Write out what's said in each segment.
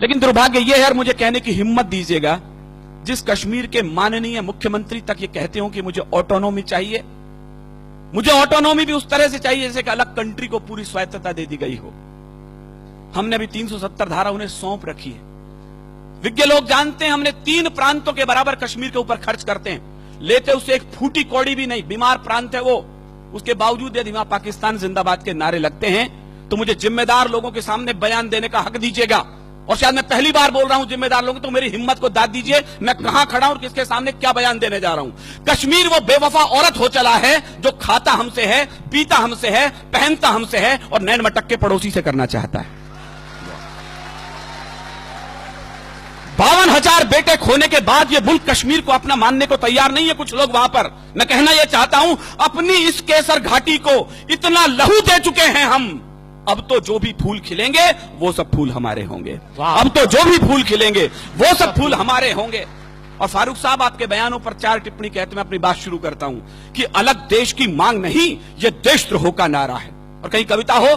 लेकिन दुर्भाग्य यह है, और मुझे कहने की हिम्मत दीजिएगा, जिस कश्मीर के माननीय मुख्यमंत्री तक ये कहते हो कि मुझे ऑटोनॉमी चाहिए, मुझे ऑटोनॉमी भी उस तरह से चाहिए जैसे कि अलग कंट्री को पूरी स्वायत्तता दे दी गई हो। हमने अभी 370 धारा उन्हें सौंप रखी है। विज्ञ लोग जानते हैं हमने 3 प्रांतों के बराबर कश्मीर के ऊपर खर्च करते हैं, लेते उसे एक फूटी कौड़ी भी नहीं। बीमार प्रांत है वो, उसके बावजूद यदि वहां पाकिस्तान जिंदाबाद के नारे लगते हैं तो मुझे जिम्मेदार लोगों के सामने बयान देने का हक दीजिएगा। और शायद मैं पहली बार बोल रहा हूं जिम्मेदार लोगों, तो मेरी हिम्मत को दाद दीजिए, मैं कहां खड़ा हूं और किसके सामने क्या बयान देने जा रहा हूं। कश्मीर वो बेवफा औरत हो चला है जो खाता हमसे है, पीता हमसे है, पहनता हमसे है और नैन मटक के पड़ोसी से करना चाहता है। 52,000 बेटे खोने के बाद ये मुल्क कश्मीर को अपना मानने को तैयार नहीं है कुछ लोग वहां पर। मैं कहना यह चाहता हूं, अपनी इस केसर घाटी को इतना लहू दे चुके हैं हम, अब तो जो भी फूल खिलेंगे वो सब फूल हमारे होंगे। अब तो जो भी फूल खिलेंगे वो सब फूल हमारे होंगे। और फारूक साहब, आपके बयानों पर 4 टिप्पणी कहते मैं अपनी बात शुरू करता हूं कि अलग देश की मांग नहीं, यह देशद्रोह का नारा है। और कहीं कविता हो,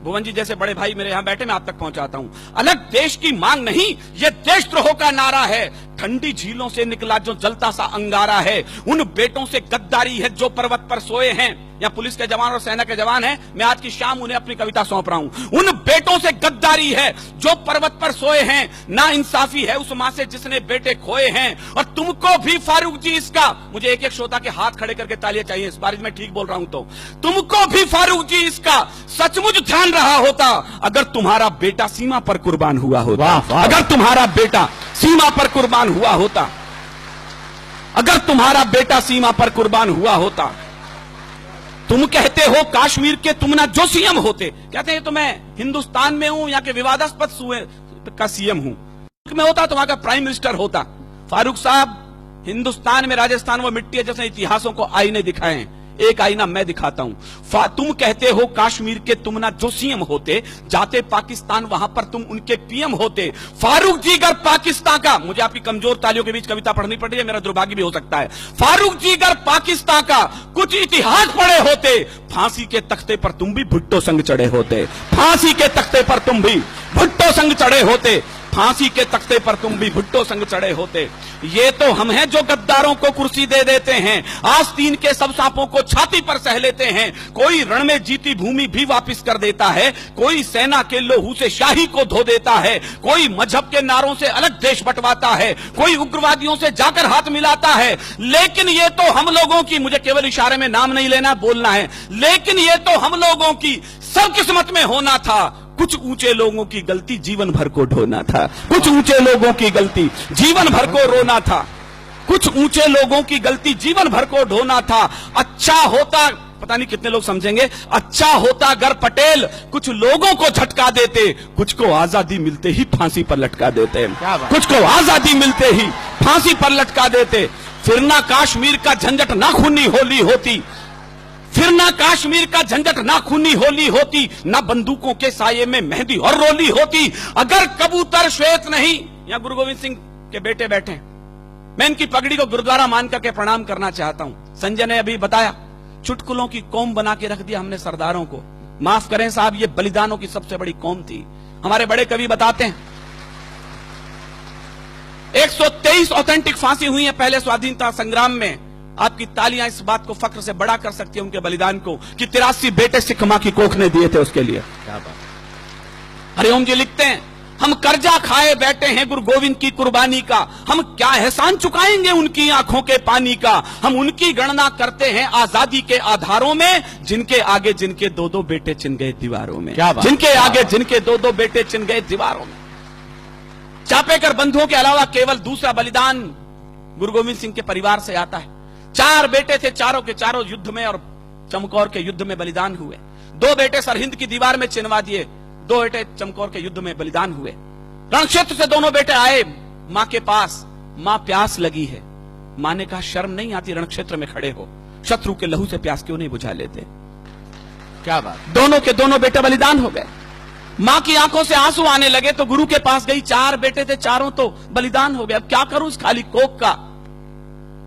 भुवन जी जैसे बड़े भाई मेरे यहां बैठे, मैं आप तक पहुंचाता हूं। अलग देश की मांग नहीं, यह देशद्रोह का नारा है। ठंडी झीलों से निकला जो जलता सा अंगारा है, उन बेटों से गद्दारी है जो पर्वत पर सोए हैं। या पुलिस के जवान और सेना के जवान हैं, मैं आज की शाम उन्हें अपनी कविता सौंप रहा हूं। उन बेटों से गद्दारी है जो पर्वत पर सोए हैं, ना इंसाफी है उस मां से जिसने बेटे खोए हैं। और तुमको भी फारूक जी इसका, मुझे एक एक श्रोता के हाथ खड़े करके तालियां चाहिए इस बार मैं ठीक बोल रहा हूं तो, तुमको भी फारूक जी इसका सचमुच ध्यान रहा होता अगर तुम्हारा बेटा सीमा पर कुर्बान हुआ होता। अगर तुम्हारा बेटा सीमा पर कुर्बान हुआ होता, अगर तुम्हारा बेटा सीमा पर कुर्बान हुआ होता। तुम कहते हो कश्मीर के तुम ना जो सीएम होते, कहते हैं तो मैं हिंदुस्तान में हूं, यहाँ के विवादास्पद सूबे का सीएम हूं, मैं होता तो वहां का प्राइम मिनिस्टर होता। फारूक साहब, हिंदुस्तान में राजस्थान वो मिट्टी है जिसने इतिहासों को आईने दिखाए हैं, एक आईना मैं दिखाता हूं। तुम कहते हो कश्मीर के तुम ना जो सीएम होते, जाते पाकिस्तान वहां पर तुम उनके पीएम होते। फारूक जी अगर पाकिस्तान का, मुझे आपकी कमजोर तालियों के बीच कविता पढ़नी पड़ रही है, मेरा दुर्भाग्य भी हो सकता है। फारूक जी अगर पाकिस्तान का कुछ इतिहास पढ़े होते, फांसी के तख्ते पर तुम भी भुट्टो संग चढ़े होते। फांसी के तख्ते पर तुम भी भुट्टो संग चढ़े होते। फांसी के तख्ते पर तुम भी भुट्टो संग चढ़े होते। ये तो हम हैं जो गद्दारों को कुर्सी दे देते हैं, आस्तीन के सब सांपों को छाती पर सह लेते हैं। कोई रण में जीती भूमि भी वापस कर देता है, कोई सेना के लोहू से शाही को धो देता है, कोई मजहब के नारों से अलग देश बंटवाता है, कोई उग्रवादियों से जाकर हाथ मिलाता है। लेकिन ये तो हम लोगों की, मुझे केवल इशारे में नाम नहीं लेना, बोलना है, लेकिन ये तो हम लोगों की सब किस्मत में होना था। कुछ ऊंचे लोगों की गलती जीवन भर को ढोना था, कुछ ऊंचे लोगों की गलती जीवन भर को रोना था, कुछ ऊंचे लोगों की गलती जीवन भर को ढोना था। अच्छा होता, पता नहीं कितने लोग समझेंगे, अच्छा होता अगर पटेल कुछ लोगों को झटका देते, कुछ को आजादी मिलते ही फांसी पर लटका देते, कुछ को आजादी मिलते ही फांसी पर लटका देते। फिर ना कश्मीर का झंझट ना खूनी होली होती, फिर ना कश्मीर का झंझट ना खूनी होली होती, ना बंदूकों के साये में मेहंदी और रोली होती। अगर कबूतर श्वेत नहीं, यहां गुरु गोविंद सिंह के बेटे बैठे, मैं इनकी पगड़ी को गुरुद्वारा मान करके प्रणाम करना चाहता हूं। संजय ने अभी बताया, चुटकुलों की कौम बना के रख दिया हमने सरदारों को। माफ करें साहब, ये बलिदानों की सबसे बड़ी कौम थी। हमारे बड़े कवि बताते हैं 123 ऑथेंटिक फांसी हुई है पहले स्वाधीनता संग्राम में। आपकी तालियां इस बात को फख्र से बड़ा कर सकती है उनके बलिदान को कि 83 बेटे सिख मां की कोख ने दिए थे उसके लिए। क्या बात। हरिओम जी लिखते हैं, हम कर्जा खाए बैठे हैं गुरु गोविंद की कुर्बानी का, हम क्या एहसान चुकाएंगे उनकी आंखों के पानी का। हम उनकी गणना करते हैं आजादी के आधारों में, जिनके आगे जिनके 2-2 बेटे चिन गए दीवारों में, जिनके आगे जिनके 2-2 बेटे चिन गए दीवारों में। चापेकर बंधुओं के अलावा केवल दूसरा बलिदान गुरु गोविंद सिंह के परिवार से आता है। 4 बेटे थे, चारों के चारों युद्ध में और चमकौर के युद्ध में बलिदान हुए। 2 बेटे सरहिंद की दीवार में चिनवा दिए, 2 बेटे चमकौर के युद्ध में बलिदान हुए। रणक्षेत्र से दोनों बेटे आए मां के पास, मां प्यास लगी है। मां ने कहा शर्म नहीं आती रणक्षेत्र में खड़े हो, शत्रु के लहू से प्यास क्यों नहीं बुझा लेते। क्या बात। दोनों के दोनों बेटे बलिदान हो गए। मां की आंखों से आंसू आने लगे तो गुरु के पास गई, 4 बेटे थे, चारों तो बलिदान हो गए, अब क्या करूं इस खाली कोख का।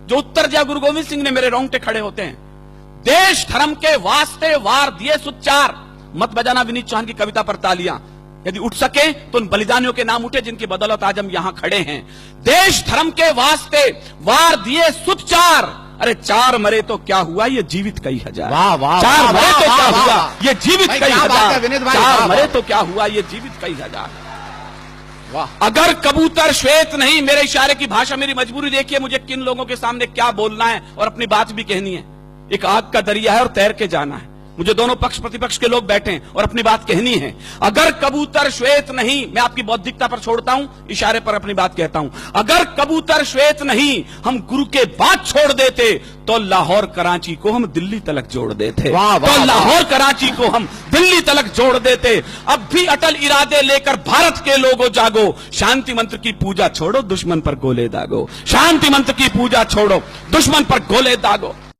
जो उत्तर दिया गुरु गोविंद सिंह ने, मेरे रोंगटे खड़े होते हैं। देश धर्म के वास्ते वार दिए सुच्चार, मत बजाना विनीत चौहान की कविता पर तालियां। यदि उठ सके तो उन बलिदानियों के नाम उठे जिनकी बदौलत आज हम यहां खड़े हैं। देश धर्म के वास्ते वार दिए सुत चार, अरे चार मरे तो क्या हुआ, ये जीवित कई हजार। वाह वाह, चार मरे तो क्या हुआ, ये जीवित भाई, कई क्या बात है विनीत हजार। भाई, चार वाह, मरे वाह। तो क्या हुआ, ये जीवित कई हजार। वाह। अगर कबूतर श्वेत नहीं, मेरे इशारे की भाषा, मेरी मजबूरी देखिए मुझे किन लोगों के सामने क्या बोलना है और अपनी बात भी कहनी है। एक आग का दरिया है और तैर के जाना है। मुझे दोनों पक्ष प्रतिपक्ष के लोग बैठे हैं और अपनी बात कहनी है। अगर कबूतर श्वेत नहीं, मैं आपकी बौद्धिकता पर छोड़ता हूं, इशारे पर अपनी बात कहता हूं। अगर कबूतर श्वेत नहीं, हम गुरु के बात छोड़ देते तो लाहौर कराची को हम दिल्ली तलक जोड़ देते। वाह, वाह, तो वाह। लाहौर कराची को हम दिल्ली तलक जोड़ देते। अब भी अटल इरादे लेकर भारत के लोगों जागो, शांति मंत्र की पूजा छोड़ो, दुश्मन पर गोले दागो। शांति मंत्र की पूजा छोड़ो, दुश्मन पर गोले दागो।